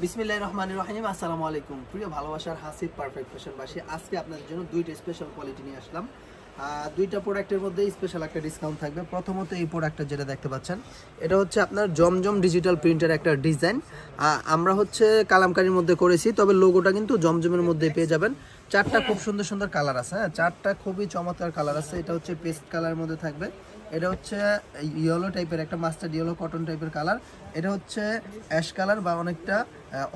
বিসমিল্লাহির রহমানির রহিম। আসসালামু আলাইকুম প্রিয় ভালোবাসার হাসিব পারফেক্ট ফ্যাশনবাসী, আজকে আপনাদের জন্য দুইটা স্পেশাল কোয়ালিটি নিয়ে আসলাম। দুইটা প্রোডাক্টের মধ্যে স্পেশাল একটা ডিসকাউন্ট থাকবে। প্রথমত এই প্রোডাক্টটা যেটা দেখতে পাচ্ছেন, এটা হচ্ছে আপনার জমজম ডিজিটাল প্রিন্টের একটা ডিজাইন। আমরা হচ্ছে কালামকারীর মধ্যে করেছি, তবে লোগোটা কিন্তু জমজমের মধ্যে পেয়ে যাবেন। চারটা খুব সুন্দর সুন্দর কালার আছে, হ্যাঁ, চারটা খুবই চমৎকার কালার আছে। এটা হচ্ছে পেস্ট কালারের মধ্যে থাকবে, এটা হচ্ছে ইয়েলো টাইপের একটা মাস্টার্ড ইয়েলো কটন টাইপের কালার, এটা হচ্ছে অ্যাশ কালার বা অনেকটা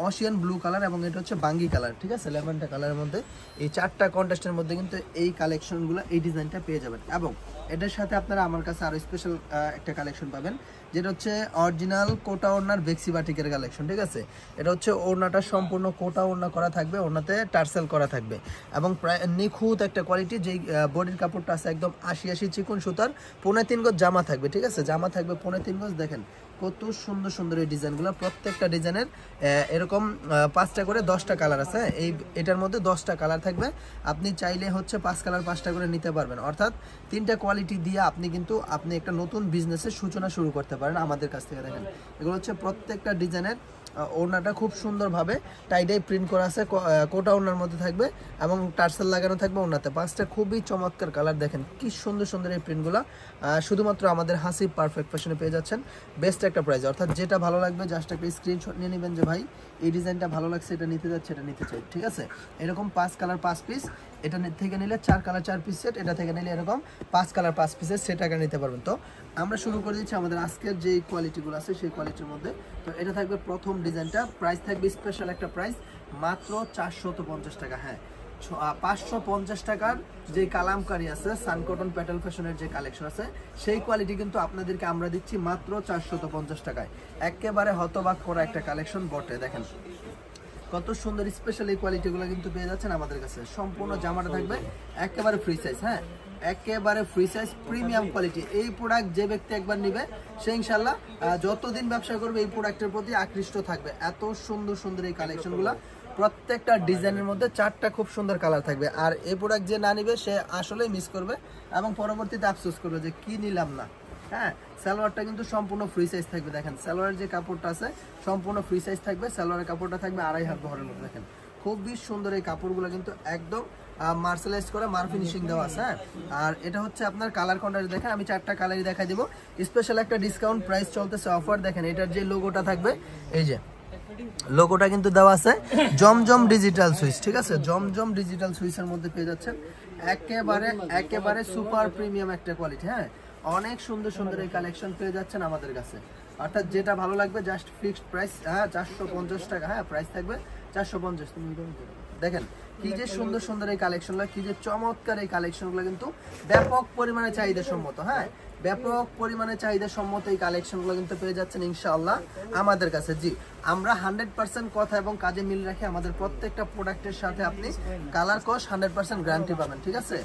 অশিয়ান ব্লু কালার, এবং এটা হচ্ছে বাঙ্গি কালার, ঠিক আছে, ল্যাভেন্ডার কালারের মধ্যে। এই চারটা কন্ট্রাস্টের মধ্যে কিন্তু এই কালেকশনগুলো, এই ডিজাইনটা পেয়ে যাবেন। এবং এটার সাথে আপনারা আমার কাছে আরও স্পেশাল একটা কালেকশন পাবেন, যেটা হচ্ছে অরিজিনাল কোটা ওড়নার বেক্সি বাটিকের কালেকশন, ঠিক আছে। এটা হচ্ছে ওড়নাটা সম্পূর্ণ কোটা ওড়না করা থাকবে, ওড়নাতে টার্সেল করা থাকবে, এবং প্রায় নিখুঁত একটা কোয়ালিটি। যেই বডির কাপড়টা আছে একদম ৮০ চিকন সুতার, ৩.৫ গজ জামা থাকবে, ঠিক আছে, জামা থাকবে ৩.৫ গজ। দেখেন কত সুন্দর সুন্দর এই ডিজাইনগুলো, প্রত্যেকটা ডিজাইনের এরকম 5টা করে 10টা কালার আছে। এটার মধ্যে 10টা কালার থাকবে, আপনি চাইলে হচ্ছে 5 কালার 5টা করে নিতে পারবেন, অর্থাৎ 3টা কোয়ালিটি দিয়ে আপনি একটা নতুন বিজনেসের সূচনা শুরু করতে পারেন আমাদের কাছ থেকে। দেখেন এগুলো হচ্ছে প্রত্যেকটা ডিজাইনের ওড়নাটা খুব সুন্দরভাবে টাইডাই প্রিন্ট করা আছে, কোটা ওড়নার মধ্যে থাকবে এবং টার্সেল লাগানো থাকবে ওড়নাতে। 5টা খুবই চমৎকার কালার, দেখেন কি সুন্দর সুন্দর এই প্রিন্টগুলো শুধুমাত্র আমাদের হাসিব পারফেক্ট ফ্যাশনে পেয়ে যাচ্ছেন বেস্ট একটা প্রাইস। অর্থাৎ যেটা ভালো লাগবে জাস্ট একটা স্ক্রিনশট নিয়ে নেবেন যে ভাই এই ডিজাইনটা ভালো লাগছে, এটা নিতে যাচ্ছে, এটা নিতে চাই, ঠিক আছে। এরকম 5 কালার 5 পিস, এটা থেকে নিলে 4 কালার 4 পিস সেট, এটা থেকে নিলে এরকম 5 কালার 5 পিসের সেট আকারে নিতে পারবেন। তো আমরা শুরু করে দিচ্ছি আমাদের আজকের যে কোয়ালিটিগুলো আছে সেই কোয়ালিটির মধ্যে। তো এটা থাকবে প্রথম ডিজাইনটা, প্রাইস থাকবে স্পেশাল একটা প্রাইস মাত্র 450 টাকা। হ্যাঁ, 550 টাকার যে কালামকারী আছে সানকটন প্যাটেল ফ্যাশনের যে কালেকশন আছে সেই কোয়ালিটি কিন্তু আপনাদেরকে আমরা দিচ্ছি মাত্র 450 টাকায়। একেবারে হতবাক করা একটা কালেকশন বটে। দেখেন কত সুন্দর স্পেশাল এই কোয়ালিটিগুলো কিন্তু পেয়ে যাচ্ছেন আমাদের কাছে। সম্পূর্ণ জামাটা থাকবে একেবারে ফ্রি সাইজ, হ্যাঁ, একেবারে ফ্রি সাইজ প্রিমিয়াম কোয়ালিটি। এই প্রোডাক্ট যে ব্যক্তি একবার নিবে সে ইনশাল্লাহ যতদিন ব্যবসা করবে এই প্রোডাক্টের প্রতি আকৃষ্ট থাকবে। এত সুন্দর সুন্দর এই কালেকশনগুলো, প্রত্যেকটা ডিজাইনের মধ্যে 4টা খুব সুন্দর কালার থাকবে। আর এই প্রোডাক্ট যে না নিবে সে আসলেই মিস করবে এবং পরবর্তীতে আফসোস করবে যে কি নিলাম না। হ্যাঁ, সালোয়ারটা কিন্তু সম্পূর্ণ ফ্রি সাইজ থাকবে। দেখেন সালোয়ারের যে কাপড়টা আছে সম্পূর্ণ ফ্রি সাইজ থাকবে, সালোয়ারের কাপড়টা থাকবে 2.5 হাত বহরের মধ্যে। দেখেন খুবই সুন্দর এই কাপড়গুলো, কিন্তু একদম মার্শালাইজ করে মার ফিনিশিং দেওয়া আছে। হ্যাঁ, আর এটা হচ্ছে আপনার কালার কন্ট্রাস্ট। দেখেন আমি 4টা কালারই দেখাই দিব। স্পেশাল একটা ডিসকাউন্ট প্রাইস চলতেছে, অফার। দেখেন এটার যে লোগোটা থাকবে, এই যে লোগোটা কিন্তু দেওয়া আছে জমজম ডিজিটাল সুইচ, ঠিক আছে, জমজম ডিজিটাল সুইচের মধ্যে পেয়ে যাচ্ছেন একেবারে সুপার প্রিমিয়াম একটা কোয়ালিটি। হ্যাঁ, অনেক সুন্দর সুন্দর এই কালেকশন পেয়ে যাচ্ছেন আমাদের কাছে। অর্থাৎ যেটা ভালো লাগবে জাস্ট ফিক্সড প্রাইস, হ্যাঁ, 450 টাকা। হ্যাঁ, প্রাইস থাকবে 450। দেখেন কি যে সুন্দর সুন্দর এই কালেকশনগুলো, কি যে চমৎকার এই কালেকশনগুলো, কিন্তু ব্যাপক পরিমাণে চাহিদা সম্মত। হ্যাঁ, ব্যাপক পরিমাণে চাহিদা সম্মত এই কালেকশনগুলো কিন্তু পেয়ে যাচ্ছেন ইনশাআল্লাহ আমাদের কাছে। জি, আমরা 100% কথা এবং কাজে মিল রাখি আমাদের প্রত্যেকটা প্রোডাক্টের সাথে। আপনি কালার কস্ট 100% গ্যারান্টি পাবেন, ঠিক আছে,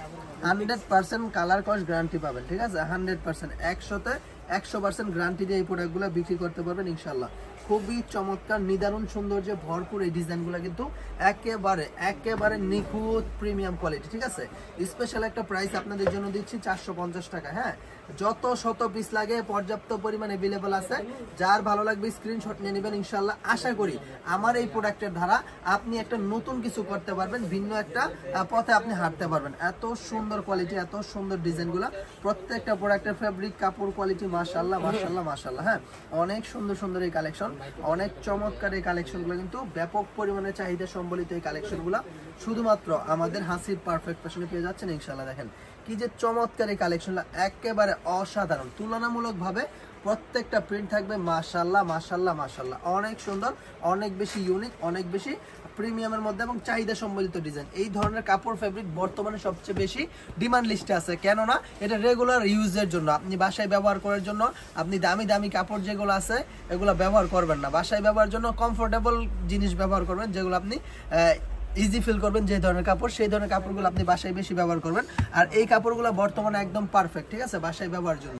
100% কালার কস্ট গ্যারান্টি পাবেন, ঠিক আছে, 100% 100% গ্যারান্টি দিয়ে এই প্রোডাক্টগুলো বিক্রি করতে পারবেন ইনশাআল্লাহ। খুবই চমৎকার নিদারুণ সৌন্দর্যে ভরপুর এই ডিজাইনগুলো কিন্তু একেবারে নিখুঁত প্রিমিয়াম কোয়ালিটি, ঠিক আছে। স্পেশাল একটা প্রাইস আপনাদের জন্য দিচ্ছি 450 টাকা। হ্যাঁ, যত শত পিস লাগে পর্যাপ্ত পরিমাণ অ্যাভেলেবল আছে, যার ভালো লাগবে স্ক্রিনশট নিয়ে নেবেন ইনশাআল্লাহ। আশা করি আমার এই প্রোডাক্টের দ্বারা আপনি একটা নতুন কিছু করতে পারবেন, ভিন্ন একটা পথে আপনি হাঁটতে পারবেন। এত সুন্দর কোয়ালিটি, এত সুন্দর ডিজাইনগুলো, প্রত্যেকটা প্রোডাক্টের ফেব্রিক কাপড় কোয়ালিটি মাশাআল্লাহ মাশাআল্লাহ মাশাআল্লাহ। হ্যাঁ, অনেক সুন্দর সুন্দর এই কালেকশন, অনেক চমৎকার এই কালেকশনগুলো, কিন্তু ব্যাপক পরিমাণে চাহিদা সম্বলিত এই কালেকশনগুলো শুধুমাত্র আমাদের হাসিব পারফেক্ট ফ্যাশনে পেয়ে যাচ্ছেন ইনশাআল্লাহ। দেখেন কি যে চমৎকার এই কালেকশনগুলো, একেবারে অসাধারণ, তুলনামূলকভাবে প্রত্যেকটা প্রিন্ট থাকবে মাশাআল্লাহ মাশাআল্লাহ মাশাআল্লাহ, অনেক সুন্দর, অনেক বেশি ইউনিক, অনেক বেশি প্রিমিয়ামের মধ্যে এবং চাহিদা সম্বলিত ডিজাইন। এই ধরনের কাপড় ফেব্রিক বর্তমানে সবচেয়ে বেশি ডিমান্ড লিস্টে আছে, কেননা এটা রেগুলার ইউজের জন্য, আপনি বাসায় ব্যবহার করার জন্য আপনি দামি দামি কাপড় যেগুলো আছে এগুলো ব্যবহার করবেন না, বাসায় ব্যবহার জন্য কমফোর্টেবল জিনিস ব্যবহার করবেন, যেগুলো আপনি ইজি ফিল করবেন, যে ধরনের কাপড় সেই ধরনের কাপড়গুলো আপনি বাসায় বেশি ব্যবহার করবেন। আর এই কাপড়গুলো বর্তমানে একদম পারফেক্ট, ঠিক আছে, বাসায় ব্যবহার জন্য।